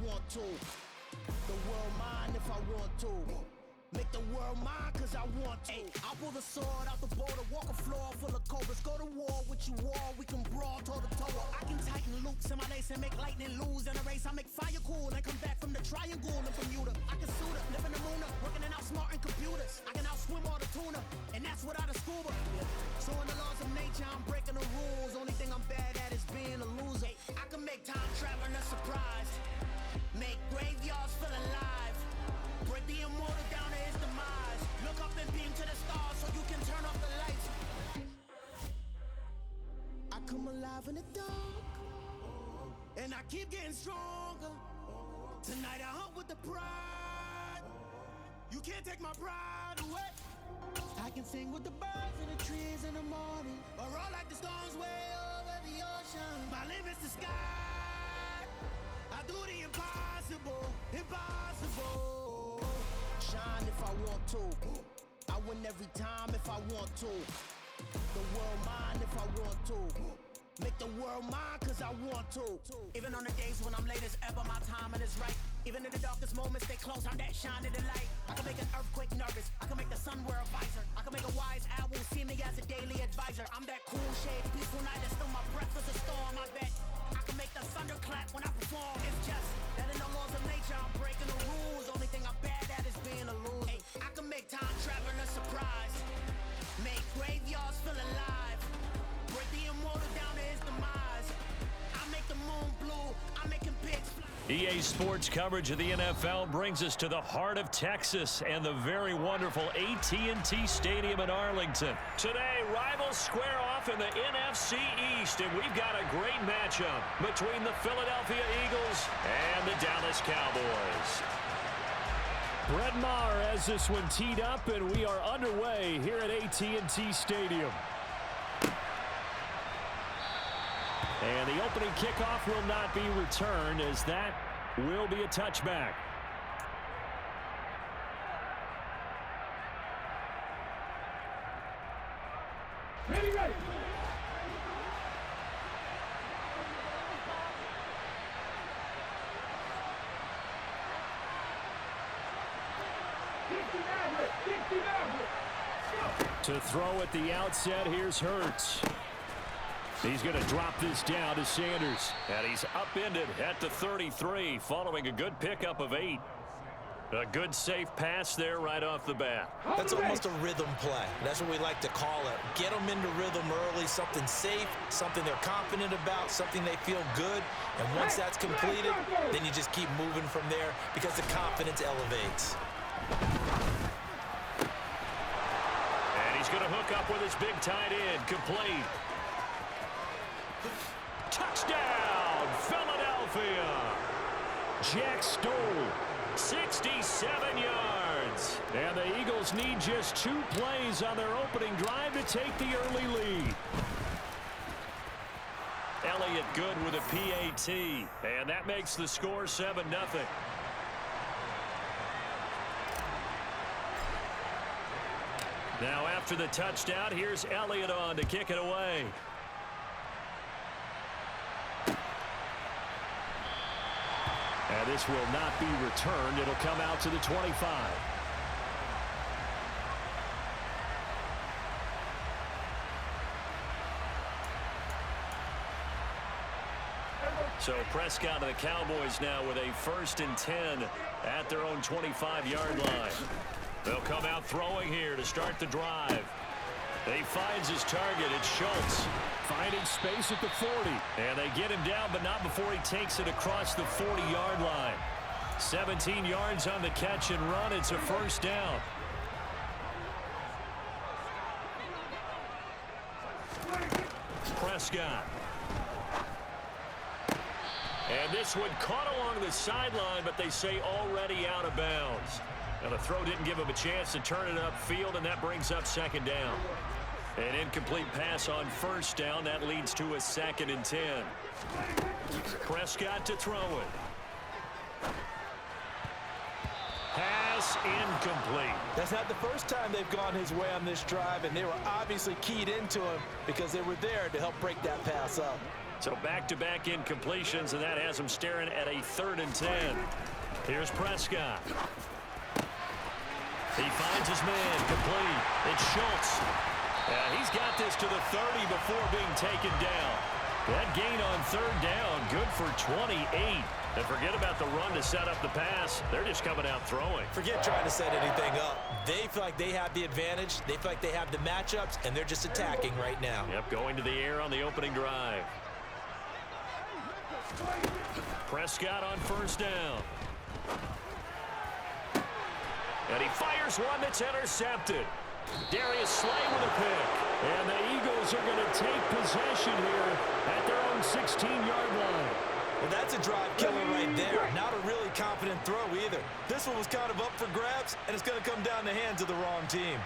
want to. The world mine if I want to. Make the world mine cause I want to. Ay, I'll pull the sword out the border, walk a floor full of cobras. Go to war with you all, we can brawl toe to toe. I can tighten loops in my lace and make lightning lose in a race. I make fire cool and come back from the triangle in Bermuda. I can suit up, live in the moon up, working and outsmarting computers. I can outswim all the tuna, and that's without a scuba. So in the laws of nature, I'm breaking the rules. Only thing I'm bad at is being a loser. Ay, I can make time traveling a surprise. Make graveyards feel alive. Break the immortal down to his demise. Look up and beam to the stars so you can turn off the lights. I come alive in the dark, and I keep getting stronger. Tonight I hunt with the pride. You can't take my pride away. I can sing with the birds and the trees in the morning, or roll like the storms way over the ocean. My limit's the sky. I do the impossible, impossible. Shine if I want to. I win every time if I want to. The world mine if I want to. Make the world mine cause I want to. Even on the days when I'm late as ever, my timing is right. Even in the darkest moments, stay close, I'm that shine in the light. I can make an earthquake nervous, I can make the sun wear a visor. I can make a wise owl see me as a daily advisor. I'm that cool shade, peaceful night, and still my breath is a storm, I bet. I can make the thunder clap when I perform. It's just that in the laws of nature, I'm breaking the rules. Only thing I'm bad at is being a loser. Hey, I can make time traveling a surprise. Make graveyards feel alive. Break the immortal down to his demise. I make the moon blue, I make him pitch fly. EA Sports coverage of the NFL brings us to the heart of Texas and the very wonderful AT&T Stadium in Arlington. Today, rivals square off in the NFC East, and we've got a great matchup between the Philadelphia Eagles and the Dallas Cowboys. Brett Maher has this one teed up, and we are underway here at AT&T Stadium. And the opening kickoff will not be returned, as that will be a touchback. Ready. To throw at the outset, here's Hurts. He's going to drop this down to Sanders. And he's upended at the 33 following a good pickup of 8. A good safe pass there right off the bat. That's almost a rhythm play. That's what we like to call it. Get them into rhythm early, something safe, something they're confident about, something they feel good. And once that's completed, then you just keep moving from there because the confidence elevates. And he's going to hook up with his big tight end, complete. Touchdown, Philadelphia! Jack Stoll, 67 yards. And the Eagles need just 2 plays on their opening drive to take the early lead. Elliott good with a PAT, and that makes the score 7-0. Now after the touchdown, here's Elliott on to kick it away. And this will not be returned. It'll come out to the 25. So Prescott and the Cowboys now with a 1st and 10 at their own 25-yard line. They'll come out throwing here to start the drive. He finds his target. It's Schultz. Finding space at the 40. And they get him down, but not before he takes it across the 40-yard line. 17 yards on the catch and run. It's a 1st down. Prescott. And this one caught along the sideline, but they say already out of bounds. Now the throw didn't give him a chance to turn it upfield, and that brings up 2nd down. An incomplete pass on 1st down. That leads to a 2nd and 10. Prescott to throw it. Pass incomplete. That's not the first time they've gone his way on this drive, and they were obviously keyed into him because they were there to help break that pass up. So back-to-back incompletions, and that has him staring at a 3rd and 10. Here's Prescott. He finds his man, complete. It's Schultz. And he's got this to the 30 before being taken down. That gain on 3rd down, good for 28. And forget about the run to set up the pass. They're just coming out throwing. Forget trying to set anything up. They feel like they have the advantage. They feel like they have the matchups, and they're just attacking right now. Yep, going to the air on the opening drive. Prescott on 1st down. And he fires one that's intercepted. Darius Slay with a pick. And the Eagles are going to take possession here at their own 16-yard line. Well, that's a drive killer right there. Not a really confident throw either. This one was kind of up for grabs, and it's going to come down the hands of the wrong team.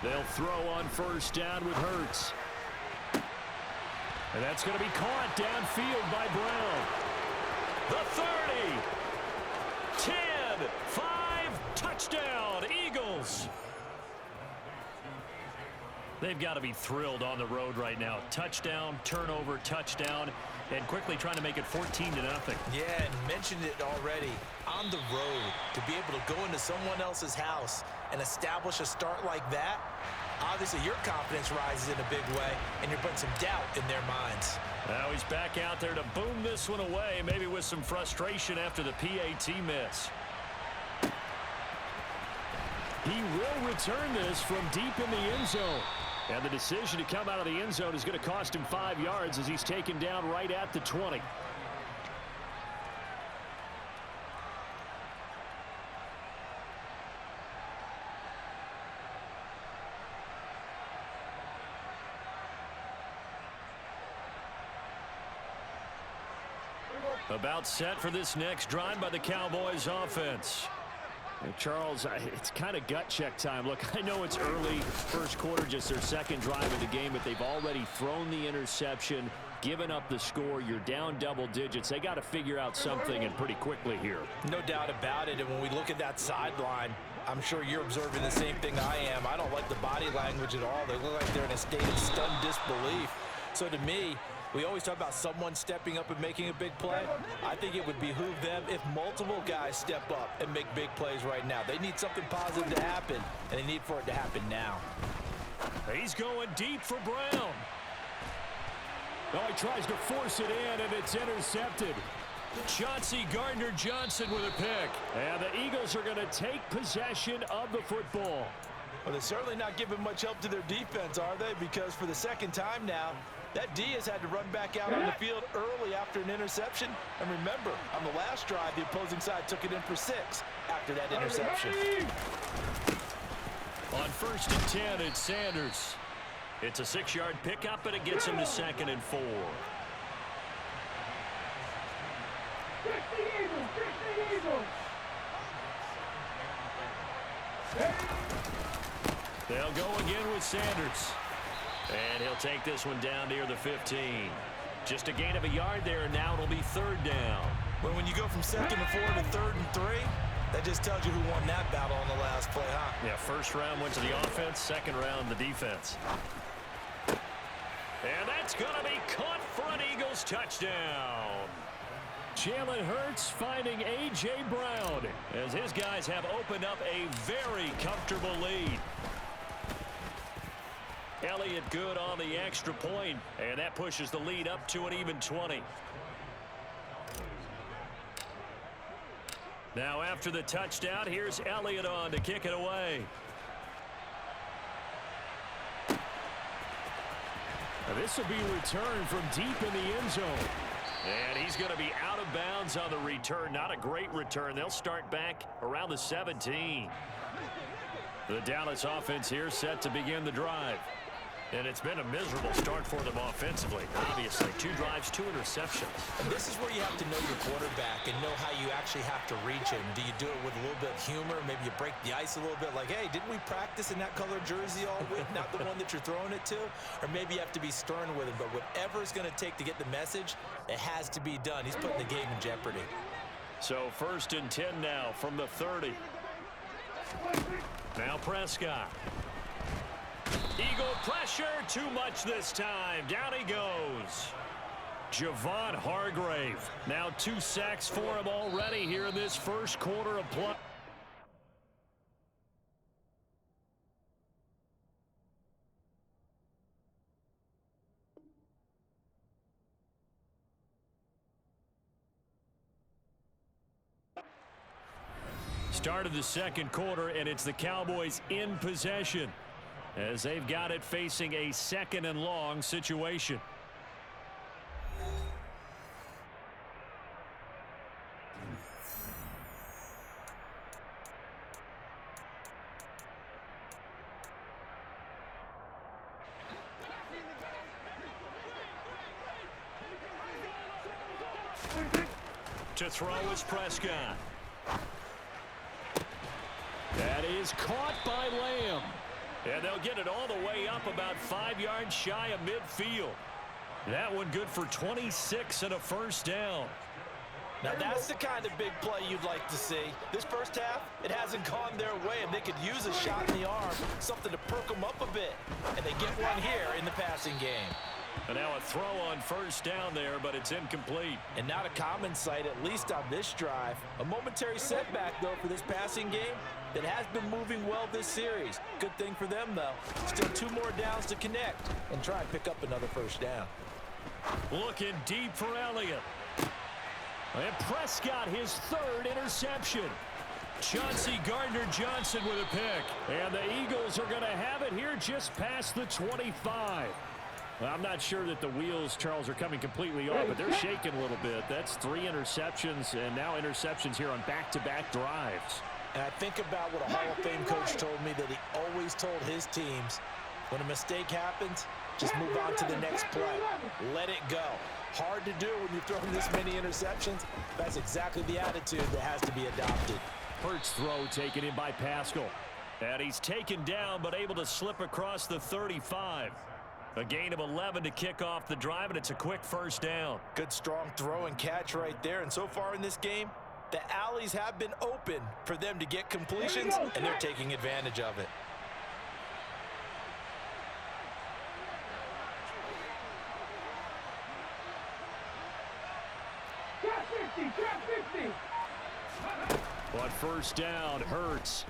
They'll throw on 1st down with Hurts. And that's going to be caught downfield by Brown. The 30. 10. 5. Touchdown, Eagles. They've got to be thrilled on the road right now. Touchdown, turnover, touchdown, and quickly trying to make it 14-0. Yeah, and mentioned it already. On the road, to be able to go into someone else's house and establish a start like that, obviously your confidence rises in a big way, and you're putting some doubt in their minds. Now he's back out there to boom this one away, maybe with some frustration after the PAT miss. He will return this from deep in the end zone. And the decision to come out of the end zone is going to cost him 5 yards as he's taken down right at the 20. About set for this next drive by the Cowboys offense. Charles, it's kind of gut check time. Look, I know it's early, 1st quarter, just their 2nd drive of the game, but they've already thrown the interception, given up the score. You're down double digits. They got to figure out something, and pretty quickly here. No doubt about it, and when we look at that sideline, I'm sure you're observing the same thing I am. I don't like the body language at all. They look like they're in a state of stunned disbelief. So to me, we always talk about someone stepping up and making a big play. I think it would behoove them if multiple guys step up and make big plays right now. They need something positive to happen, and they need for it to happen now. He's going deep for Brown. Oh, he tries to force it in, and it's intercepted. Chauncey Gardner-Johnson with a pick. And the Eagles are going to take possession of the football. Well, they're certainly not giving much help to their defense, are they? Because for the 2nd time now, that D has had to run back out on the field early after an interception. And remember, on the last drive, the opposing side took it in for 6 after that interception. On 1st and 10, it's Sanders. It's a 6-yard pickup, and it gets him to 2nd and 4. They'll go again with Sanders. And he'll take this one down near the 15. Just a gain of a yard there, and now it'll be 3rd down. Well, when you go from 2nd and 4 to 3rd and 3, that just tells you who won that battle on the last play, huh? Yeah, 1st round went to the offense, 2nd round the defense. And that's going to be caught for an Eagles touchdown. Jalen Hurts finding A.J. Brown as his guys have opened up a very comfortable lead. Elliott good on the extra point, and that pushes the lead up to an even 20. Now after the touchdown, here's Elliott on to kick it away. Now this will be returned from deep in the end zone. And he's going to be out of bounds on the return. Not a great return. They'll start back around the 17. The Dallas offense here set to begin the drive. And it's been a miserable start for them offensively. Obviously, 2 drives, 2 interceptions. And this is where you have to know your quarterback and know how you actually have to reach him. Do you do it with a little bit of humor? Maybe you break the ice a little bit like, hey, didn't we practice in that color jersey all week? Not the one that you're throwing it to? Or maybe you have to be stern with him. But whatever it's going to take to get the message, it has to be done. He's putting the game in jeopardy. So 1st and 10 now from the 30. Now Prescott. Eagle pressure, too much this time. Down he goes. Javon Hargrave. Now 2 sacks for him already here in this first quarter of play. Start of the second quarter, and it's the Cowboys in possession as they've got it facing a 2nd and long situation. To throw is Prescott. That is caught by Lamb. And they'll get it all the way up about 5 yards shy of midfield. That one good for 26 and a first down. Now that's the kind of big play you'd like to see. This first half, it hasn't gone their way, and they could use a shot in the arm, something to perk them up a bit. And they get one here in the passing game. And now a throw on first down there, but it's incomplete. And not a common sight, at least on this drive. A momentary setback, though, for this passing game that has been moving well this series. Good thing for them, though. Still 2 more downs to connect and try and pick up another first down. Looking deep for Elliott. And Prescott, his 3rd interception. Chauncey Gardner-Johnson with a pick. And the Eagles are going to have it here just past the 25. Well, I'm not sure that the wheels, Charles, are coming completely off, but they're shaking a little bit. That's 3 interceptions, and now interceptions here on back-to-back drives. And I think about what a Hall of Fame coach told me, that he always told his teams, when a mistake happens, just move on to the next play. Let it go. Hard to do when you're throwing this many interceptions. That's exactly the attitude that has to be adopted. Hurts throw taken in by Pascal. And he's taken down, but able to slip across the 35. A gain of 11 to kick off the drive, and it's a quick first down. Good strong throw and catch right there. And so far in this game, the alleys have been open for them to get completions, and they're taking advantage of it. Trap 50. But first down, Hurts.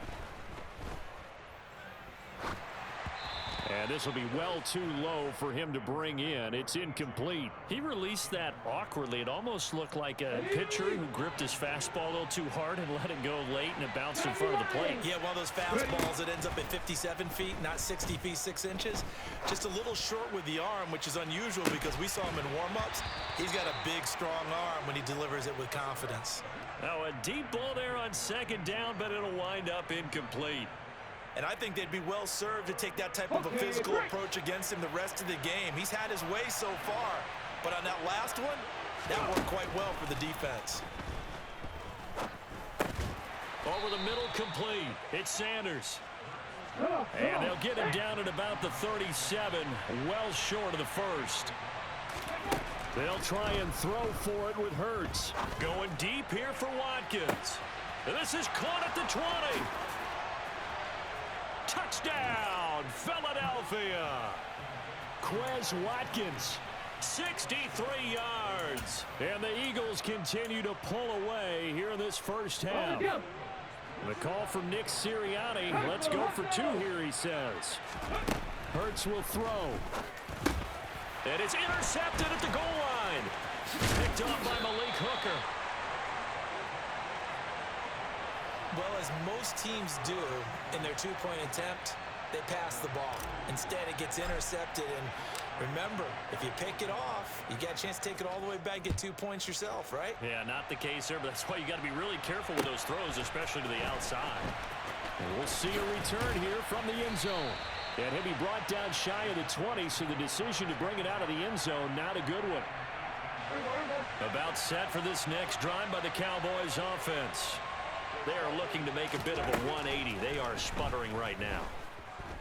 And this will be well too low for him to bring in. It's incomplete. He released that awkwardly. It almost looked like a pitcher who gripped his fastball a little too hard and let it go late, and it bounced in front of the plate. Yeah, one of those fastballs that ends up at 57 feet, not 60 feet, 6 inches. Just a little short with the arm, which is unusual because we saw him in warm-ups. He's got a big, strong arm when he delivers it with confidence. Now a deep ball there on 2nd down, but it'll wind up incomplete. And I think they'd be well served to take that type of a physical approach against him the rest of the game. He's had his way so far, but on that last one, that worked quite well for the defense. Over the middle, complete. It's Sanders. And they'll get him down at about the 37, well short of the first. They'll try and throw for it with Hurts. Going deep here for Watkins. And this is caught at the 20. Touchdown, Philadelphia. Quez Watkins, 63 yards. And the Eagles continue to pull away here in this first half. The call from Nick Sirianni. Let's go for 2 here, he says. Hurts will throw. And it's intercepted at the goal line. Picked off by Malik Hooker. Well, as most teams do in their 2-point attempt, they pass the ball. Instead, it gets intercepted. And remember, if you pick it off, you got a chance to take it all the way back, get 2 points yourself, right? Yeah, not the case there, but that's why you got to be really careful with those throws, especially to the outside. And we'll see a return here from the end zone. And he'll be brought down shy of the 20, so the decision to bring it out of the end zone, not a good one. About set for this next drive by the Cowboys offense. They are looking to make a bit of a 180. They are sputtering right now.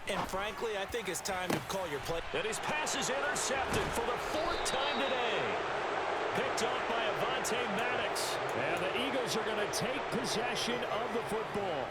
And frankly, I think it's time to call your play. And his pass is intercepted for the 4th time today. Picked off by Avonte Maddox. And the Eagles are going to take possession of the football.